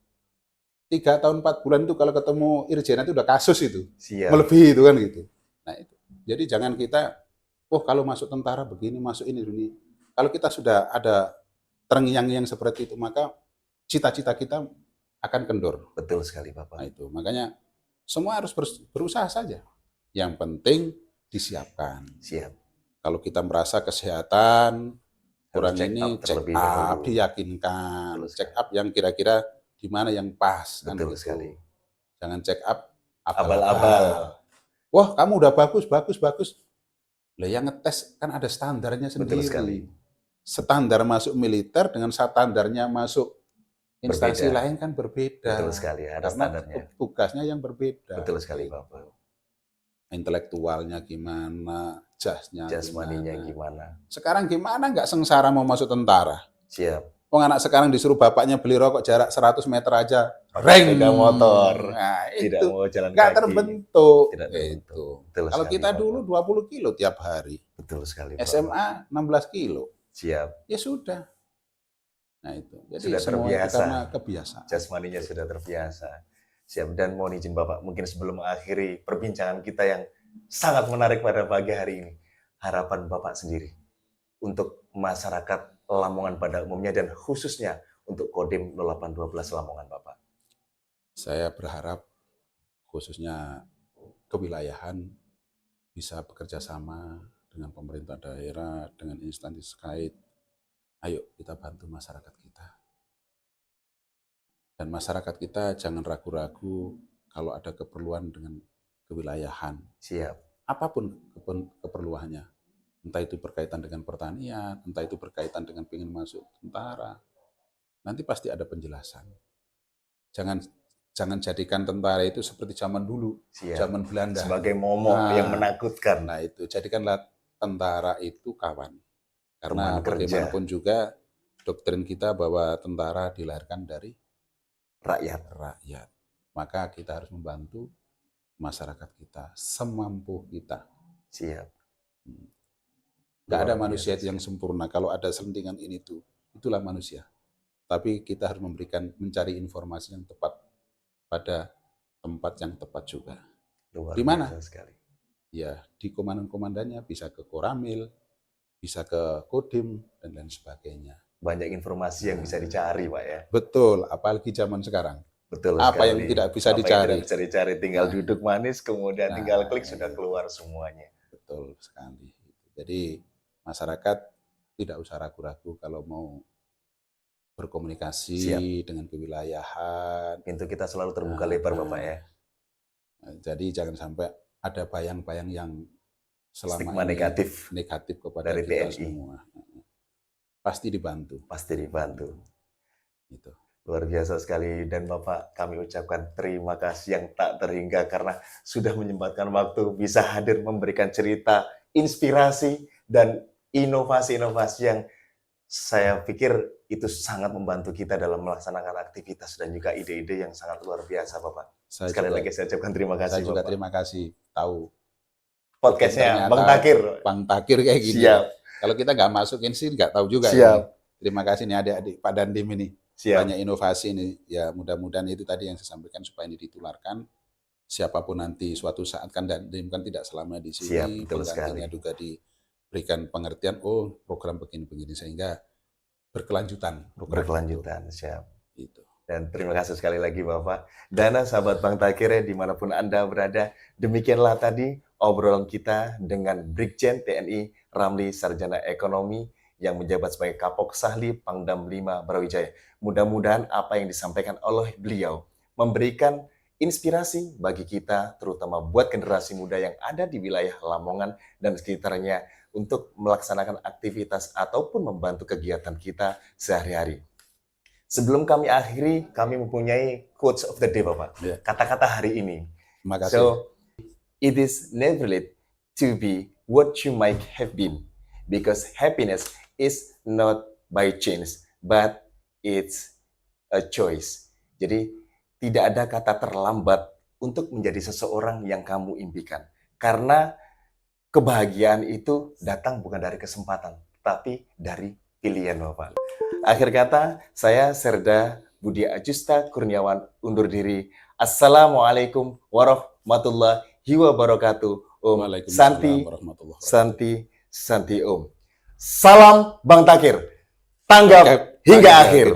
Speaker 2: 3 tahun 4 bulan itu kalau ketemu Irjen itu udah kasus itu.
Speaker 1: Siap.
Speaker 2: Melebihi itu kan gitu. Nah itu. Jadi jangan kita, oh kalau masuk tentara begini, masuk ini. Kalau kita sudah ada terngiang-ngiang seperti itu, maka cita-cita kita akan kendor.
Speaker 1: Betul sekali Bapak.
Speaker 2: Nah itu. Makanya semua harus berusaha saja. Yang penting disiapkan.
Speaker 1: Siap.
Speaker 2: Kalau kita merasa kesehatan, kurang
Speaker 1: check
Speaker 2: ini
Speaker 1: up
Speaker 2: check
Speaker 1: terlebih
Speaker 2: up,
Speaker 1: dahulu.
Speaker 2: diyakinkan.
Speaker 1: Betul
Speaker 2: Check up yang kira-kira di mana yang pas. Kan
Speaker 1: Betul
Speaker 2: gitu.
Speaker 1: sekali.
Speaker 2: Jangan check up
Speaker 1: Abal-abal.
Speaker 2: Wah, kamu udah bagus. Lah yang ngetes kan ada standarnya
Speaker 1: Betul
Speaker 2: sendiri.
Speaker 1: sekali.
Speaker 2: Standar masuk militer dengan standarnya masuk Instansi
Speaker 1: Berbeda.
Speaker 2: lain kan berbeda.
Speaker 1: Betul sekali, ada
Speaker 2: Karena
Speaker 1: standarnya.
Speaker 2: tugasnya yang berbeda.
Speaker 1: Betul sekali,
Speaker 2: Gitu.
Speaker 1: Bapak.
Speaker 2: Intelektualnya gimana, jasnya
Speaker 1: Jasmaninya
Speaker 2: gimana.
Speaker 1: gimana?
Speaker 2: Sekarang gimana nggak sengsara mau masuk tentara?
Speaker 1: Siap.
Speaker 2: Wong anak sekarang disuruh bapaknya beli rokok jarak 100 meter aja,
Speaker 1: Pakai
Speaker 2: reng.
Speaker 1: sepeda motor.
Speaker 2: Nah,
Speaker 1: Tidak
Speaker 2: itu
Speaker 1: mau jalan
Speaker 2: nggak
Speaker 1: kaki.
Speaker 2: terbentuk.
Speaker 1: Tidak terbentuk.
Speaker 2: Itu.
Speaker 1: Betul
Speaker 2: Kalau
Speaker 1: sekali,
Speaker 2: kita
Speaker 1: Bapak.
Speaker 2: dulu 20 kilo tiap hari,
Speaker 1: Betul sekali, Bapak.
Speaker 2: SMA 16 kilo,
Speaker 1: Siap.
Speaker 2: ya sudah. Nah itu, jadi
Speaker 1: Sudah
Speaker 2: semua itu
Speaker 1: terbiasa.
Speaker 2: karena kebiasaan.
Speaker 1: Jasmaninya sudah terbiasa. Siap. Dan mohon izin Bapak, mungkin sebelum mengakhiri perbincangan kita yang sangat menarik pada pagi hari ini, harapan Bapak sendiri untuk masyarakat Lamongan pada umumnya dan khususnya untuk Kodim 0812 Lamongan, Bapak.
Speaker 2: Saya berharap khususnya kewilayahan bisa bekerja sama dengan pemerintah daerah, dengan instansi terkait. Ayo kita bantu masyarakat kita. Dan masyarakat kita jangan ragu-ragu kalau ada keperluan dengan kewilayahan.
Speaker 1: Siap.
Speaker 2: Apapun keperluannya. Entah itu berkaitan dengan pertanian, entah itu berkaitan dengan pengen masuk tentara. Nanti pasti ada penjelasan. Jangan jadikan tentara itu seperti zaman dulu,
Speaker 1: Siap.
Speaker 2: zaman Belanda.
Speaker 1: Sebagai momok yang menakutkan.
Speaker 2: Nah itu, jadikanlah tentara itu kawan. Karena
Speaker 1: Teman kerja.
Speaker 2: bagaimanapun juga doktrin kita bahwa tentara dilahirkan dari rakyat. Maka kita harus membantu masyarakat kita semampu kita.
Speaker 1: Siap.
Speaker 2: Nggak ada manusia yang sempurna. Kalau ada selentingan ini tuh, itulah manusia. Tapi kita harus mencari informasi yang tepat pada tempat yang tepat juga. Di mana?
Speaker 1: Sekali.
Speaker 2: Ya, di komandan-komandannya, bisa ke Koramil, bisa ke Kodim, dan lain sebagainya.
Speaker 1: Banyak informasi yang bisa dicari, Pak ya.
Speaker 2: Betul, apalagi zaman sekarang.
Speaker 1: Betul
Speaker 2: apa
Speaker 1: sekali.
Speaker 2: yang tidak bisa
Speaker 1: Apa
Speaker 2: dicari?
Speaker 1: Yang tidak bisa dicari, tinggal duduk manis, kemudian tinggal klik sudah
Speaker 2: itu.
Speaker 1: keluar semuanya.
Speaker 2: Betul sekali. Jadi masyarakat tidak usah ragu-ragu kalau mau berkomunikasi dengan kewilayahan.
Speaker 1: Pintu kita selalu terbuka lebar, Bapak ya.
Speaker 2: Jadi jangan sampai ada bayang-bayang yang selama
Speaker 1: stigma
Speaker 2: ini
Speaker 1: negatif
Speaker 2: kepada
Speaker 1: dari
Speaker 2: kita
Speaker 1: TNI.
Speaker 2: semua. Pasti dibantu.
Speaker 1: Pasti dibantu.
Speaker 2: Gitu.
Speaker 1: Luar biasa sekali, dan Bapak kami ucapkan terima kasih yang tak terhingga karena sudah menyempatkan waktu bisa hadir memberikan cerita, inspirasi, dan inovasi-inovasi yang saya pikir itu sangat membantu kita dalam melaksanakan aktivitas dan juga ide-ide yang sangat luar biasa, Bapak. Sekali lagi saya ucapkan terima kasih,
Speaker 2: Saya juga
Speaker 1: Bapak.
Speaker 2: terima kasih tahu
Speaker 1: podcastnya Bang Takir.
Speaker 2: Bang Takir kayak gini.
Speaker 1: Siap.
Speaker 2: Kalau kita nggak masukin sih nggak tahu juga.
Speaker 1: Siap.
Speaker 2: Ini. Terima kasih nih adik-adik Pak Dandim ini.
Speaker 1: Siap.
Speaker 2: Banyak inovasi ini. Ya mudah-mudahan itu tadi yang saya sampaikan supaya ini ditularkan. Siapapun nanti suatu saat kan Dandim kan tidak selama di sini.
Speaker 1: Siap, betul sekali.
Speaker 2: Juga diberikan pengertian, oh program begini-begini sehingga berkelanjutan.
Speaker 1: Berkelanjutan, siap.
Speaker 2: Itu.
Speaker 1: Dan terima kasih sekali lagi Bapak. Dana sahabat Bang Takir dimanapun Anda berada. Demikianlah tadi obrolan kita dengan Brigjen TNI Ramli Sarjana Ekonomi yang menjabat sebagai Kapok Sahli Pangdam 5 Brawijaya. Mudah-mudahan apa yang disampaikan oleh beliau memberikan inspirasi bagi kita, terutama buat generasi muda yang ada di wilayah Lamongan dan sekitarnya untuk melaksanakan aktivitas ataupun membantu kegiatan kita sehari-hari. Sebelum kami akhiri, kami mempunyai quotes of the day, Bapak.
Speaker 2: Ya.
Speaker 1: Kata-kata hari ini.
Speaker 2: Terima kasih.
Speaker 1: So, it is never late to be what you might have been, because happiness is not by chance, but it's a choice. Jadi, tidak ada kata terlambat untuk menjadi seseorang yang kamu impikan. Karena kebahagiaan itu datang bukan dari kesempatan, tapi dari pilihan, Bapak. Akhir kata, saya Serda Budi Ajusta Kurniawan undur diri. Assalamualaikum warahmatullahi wabarakatuh. Om Santi, Santi, Santi Om. Salam Bang Takir. Tanggap hingga akhir.